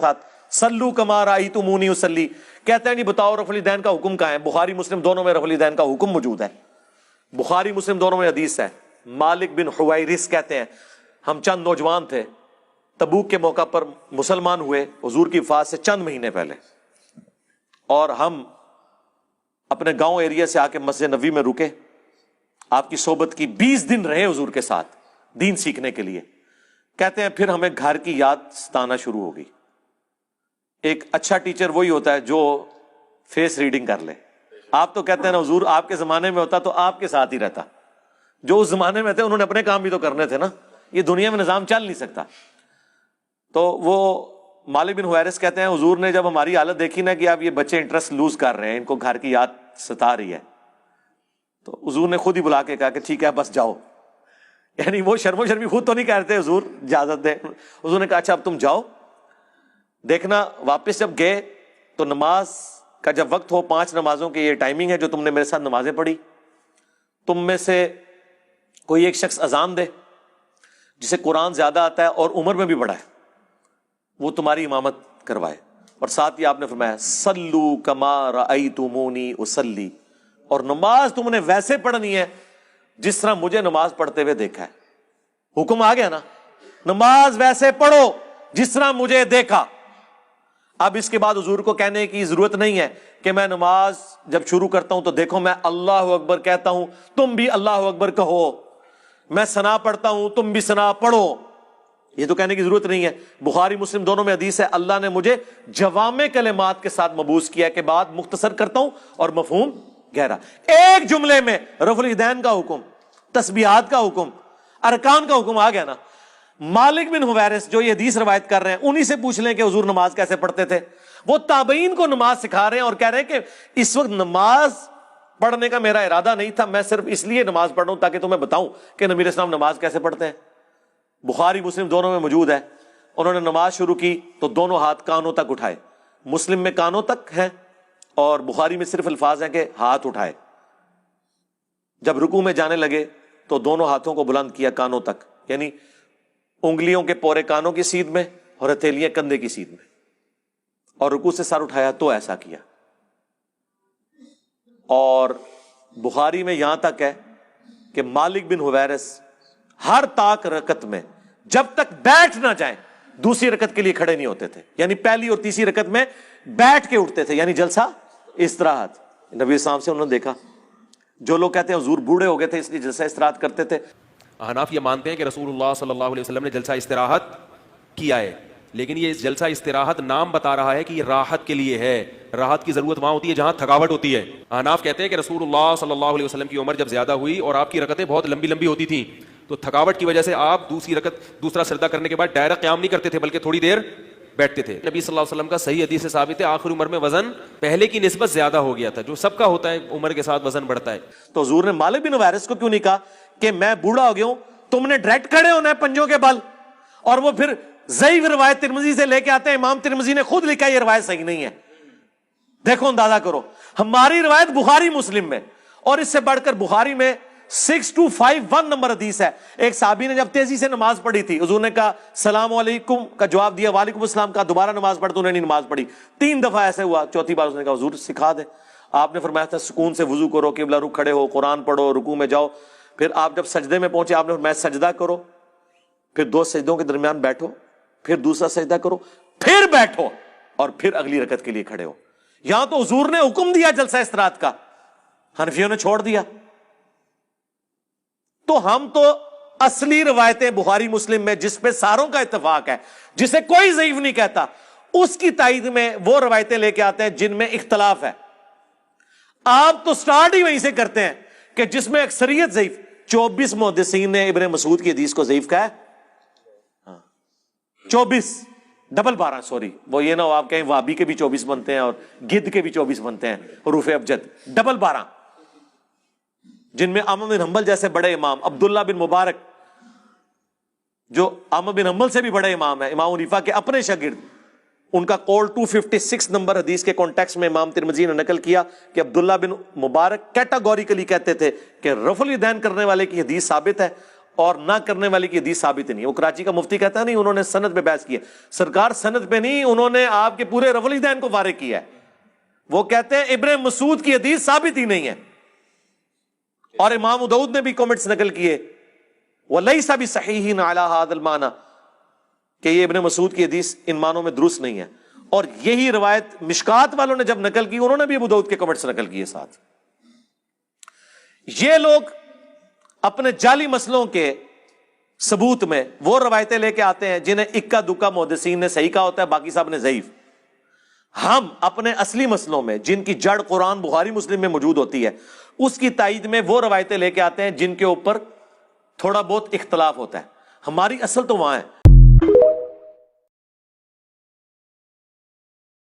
ساتھ سلو کما رأیتمونی اصلی، کہتے ہیں نہیں بتاؤ رفع الیدین کا حکم کہاں ہے؟ بخاری مسلم دونوں میں رفع الیدین کا حکم موجود ہے، بخاری مسلم دونوں میں حدیث ہے۔ مالک بن حویرث کہتے ہیں ہم چند نوجوان تھے، تبوک کے موقع پر مسلمان ہوئے حضور کی وفات سے چند مہینے پہلے، اور ہم اپنے گاؤں ایریا سے آ کے مسجد نبوی میں رکے، آپ کی صحبت کی، 20 دن رہے حضور کے ساتھ دین سیکھنے کے لیے۔ کہتے ہیں پھر ہمیں گھر کی یاد ستانا شروع ہوگی۔ ایک اچھا ٹیچر وہی ہوتا ہے جو فیس ریڈنگ کر لے۔ آپ تو کہتے ہیں نا حضور آپ کے زمانے میں ہوتا تو آپ کے ساتھ ہی رہتا، جو اس زمانے میں تھے انہوں نے اپنے کام بھی تو کرنے تھے نا، یہ دنیا میں نظام چل نہیں سکتا۔ تو وہ مالک بن حویرث کہتے ہیں حضور نے جب ہماری حالت دیکھی نا کہ اب یہ بچے انٹرسٹ لوز کر رہے ہیں، ان کو گھر کی یاد ستا رہی ہے، تو حضور نے خود ہی بلا کے کہا کہ ٹھیک ہے بس جاؤ۔ یعنی وہ شرم و شرمی خود تو نہیں کہتے حضور اجازت دے، حضور نے کہا اچھا اب تم جاؤ۔ دیکھنا واپس جب گئے تو نماز کا جب وقت ہو، 5 نمازوں کی یہ ٹائمنگ ہے جو تم نے میرے ساتھ نمازیں پڑھی، تم میں سے کوئی ایک شخص اذان دے جسے قرآن زیادہ آتا ہے اور عمر میں بھی بڑا ہے، وہ تمہاری امامت کروائے۔ اور ساتھ ہی آپ نے فرمایا سلو کما رأیتمونی اصلی، اور نماز تم نے ویسے پڑھنی ہے جس طرح مجھے نماز پڑھتے ہوئے دیکھا ہے۔ حکم آ گیا نا، نماز ویسے پڑھو جس طرح مجھے دیکھا۔ اب اس کے بعد حضور کو کہنے کی ضرورت نہیں ہے کہ میں نماز جب شروع کرتا ہوں تو دیکھو میں اللہ اکبر کہتا ہوں تم بھی اللہ اکبر کہو، میں ثنا پڑھتا ہوں تم بھی ثنا پڑھو، یہ تو کہنے کی ضرورت نہیں ہے۔ بخاری مسلم دونوں میں حدیث ہے اللہ نے مجھے جوامع کلمات کے ساتھ مبعوث کیا کہ بات مختصر کرتا ہوں اور مفہوم گہرا۔ ایک جملے میں رفع الیدین کا حکم، تسبیحات کا حکم، ارکان کا حکم آ گیا نا۔ مالک بن حویرث جو یہ حدیث روایت کر رہے ہیں انہی سے پوچھ لیں کہ حضور نماز کیسے پڑھتے تھے۔ وہ تابعین کو نماز سکھا رہے ہیں اور کہہ رہے ہیں کہ اس وقت نماز پڑھنے کا میرا ارادہ نہیں تھا، میں صرف اس لیے نماز پڑھ رہا ہوں تاکہ تمہیں بتاؤں کہ نبی علیہ السلام نماز کیسے پڑھتے ہیں۔ بخاری مسلم دونوں میں موجود ہے، انہوں نے نماز شروع کی تو دونوں ہاتھ کانوں تک اٹھائے، مسلم میں کانوں تک ہیں اور بخاری میں صرف الفاظ ہیں کہ ہاتھ اٹھائے۔ جب رکوع میں جانے لگے تو دونوں ہاتھوں کو بلند کیا کانوں تک، یعنی انگلیوں کے پورے کانوں کی سیدھ میں اور ہتھیلیاں کندھے کی سیدھ میں، اور رکوع سے سر اٹھایا تو ایسا کیا۔ اور بخاری میں یہاں تک ہے کہ مالک بن حویرث ہر طاق رکعت میں جب تک بیٹھ نہ جائیں دوسری رکعت کے لیے کھڑے نہیں ہوتے تھے، یعنی پہلی اور تیسری رکعت میں بیٹھ کے اٹھتے تھے، یعنی جلسہ استراحت۔ نبی السلام سے انہوں نے دیکھا، جو لوگ کہتے ہیں حضور بوڑھے ہو گئے تھے اس لیے جلسہ استراحت کرتے تھے، احناف یہ مانتے ہیں کہ رسول اللہ صلی اللہ علیہ وسلم نے جلسہ استراحت کیا ہے، لیکن یہ جلسہ استراحت نام بتا رہا ہے کہ یہ راحت کے لیے ہے۔ راحت کی ضرورت وہاں ہوتی ہے جہاں تھکاوٹ ہوتی ہے۔ احناف کہتے ہیں کہ رسول اللہ صلی اللہ علیہ وسلم کی عمر جب زیادہ ہوئی اور آپ کی رکعتیں بہت لمبی لمبی ہوتی تھیں تو تھکاوٹ کی وجہ سے آپ دوسرا سجدہ کرنے کے بعد ڈائریکٹ قیام نہیں کرتے تھے بلکہ تھوڑی دیر بیٹھتے تھے۔ نبی صلی اللہ علیہ وسلم کا صحیح حدیث سے ثابت ہے آخر عمر میں وزن پہلے کی نسبت زیادہ ہو گیا تھا، جو سب کا ہوتا ہے عمر کے ساتھ وزن بڑھتا ہے۔ تو حضور نے مالک بن حویرث کو کیوں نہیں کہا کہ میں بوڑھا ہو گیا ہوں، تم نے ڈائریکٹ کھڑے ہونا ہے پنجوں کے بل؟ اور وہ پھر ضعیف روایت ترمذی سے لے کے آتے ہیں، امام ترمذی نے خود لکھا یہ روایت صحیح نہیں ہے۔ دیکھو اندازہ کرو، ہماری روایت بخاری مسلم میں، اور اس سے بڑھ کر بخاری میں 6251 نمبر حدیث ہے۔ ایک صحابی نے جب تیزی سے نماز پڑھی تھی، حضور نے کہا سلام علیکم کا جواب دیا، وعلیکم السلام کا، دوبارہ نماز پڑھ تو انہوں نے نماز پڑھی 3 دفعہ ایسے ہوا، چوتھی بار اس نے کہا حضور سکھا دے۔ آپ نے فرمایا تھا سکون سے وضو کرو، قبلہ رخ کھڑے ہو، قرآن پڑھو، رکوع میں جاؤ، پھر آپ جب سجدے میں پہنچے آپ نے فرمایا سجدہ کرو، پھر 2 سجدوں کے درمیان بیٹھو، پھر دوسرا سجدہ کرو، پھر بیٹھو، اور پھر اگلی رکعت کے لیے کھڑے ہو۔ یہاں تو حضور نے حکم دیا جلسہ استراحت کا، حنفیوں نے چھوڑ دیا۔ تو ہم تو اصلی روایتیں بخاری مسلم میں جس پہ ساروں کا اتفاق ہے، جسے کوئی ضعیف نہیں کہتا، اس کی تائید میں وہ روایتیں لے کے آتے ہیں جن میں اختلاف ہے۔ آپ تو سٹارٹ ہی وہیں سے کرتے ہیں کہ جس میں اکثریت ضعیف۔ 24 محدثین نے ابن مسعود کی حدیث کو ضعیف کہا ہے، 24 ڈبل 12، سوری وہ یہ نہ ہو آپ کہیں وابی کے بھی 24 بنتے ہیں اور گد کے بھی 24 بنتے ہیں، حروف ابجد، ڈبل 12، جن میں احمد بن حنبل جیسے بڑے امام، عبداللہ بن مبارک جو احمد بن حنبل سے بھی بڑے امام ہیں، امام حنیفہ کے اپنے شاگرد، ان کا قول 256 نمبر حدیث کے کانٹیکس میں امام ترمذی نے نقل کیا کہ عبداللہ بن مبارک کیٹاگوریکلی کہتے تھے کہ رفع الیدین کرنے والے کی حدیث ثابت ہے اور نہ کرنے والی کی حدیث ثابت نہیں ہے. وہ کراچی کا مفتی کہتا ہے نہیں انہوں نے سند پہ بحث کی ہے. سرکار سند پہ نہیں، انہوں نے آپ کے پورے رفع الیدین کو فارغ کیا ہے. وہ کہتے ہیں ابن مسعود کی حدیث ثابت ہی نہیں ہے. اور امام داؤد نے بھی کمنٹس نقل کیے وَلَيْسَ بِصَحِيحٍ عَلَى هَذَا الْمَعْنَى کہ یہ ابن مسعود کی حدیث ان معنوں میں درست نہیں ہے. اور یہی روایت مشکات والوں نے جب نقل کی انہوں نے بھی ابو داؤد کے کمنٹس نقل کیے ساتھ. یہ لوگ اپنے جعلی مسئلوں کے ثبوت میں وہ روایتیں لے کے آتے ہیں جنہیں اکا دکا محدثین نے صحیح کہا ہوتا ہے، باقی صاحب نے ضعیف. ہم اپنے اصلی مسئلوں میں جن کی جڑ قرآن بخاری مسلم میں موجود ہوتی ہے اس کی تائید میں وہ روایتیں لے کے آتے ہیں جن کے اوپر تھوڑا بہت اختلاف ہوتا ہے. ہماری اصل تو وہاں ہے.